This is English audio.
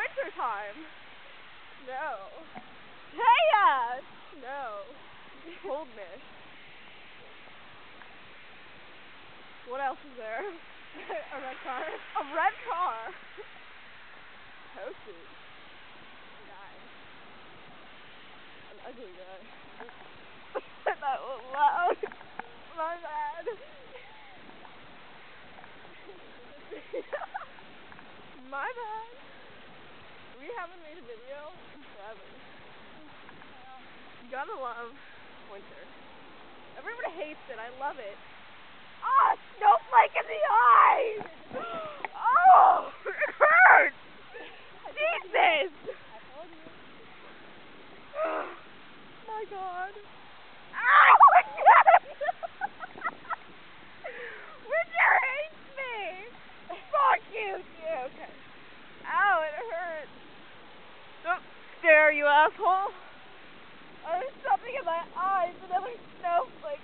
winter time. No. Taya! No. Coldness. What else is there? A red car. A red car. Toasted. Guy. An ugly guy. That was loud. My bad. My bad. We haven't made a video in forever. You gotta love winter. Everybody hates it. I love it. Ah, snowflake in the eyes! Oh, it hurts! Jesus! I told you. My God. Ah, my God! Winter hates me! Fuck you, too. Okay. Ow, it hurts. Don't stare, you asshole. There's something in my eyes, another snowflake.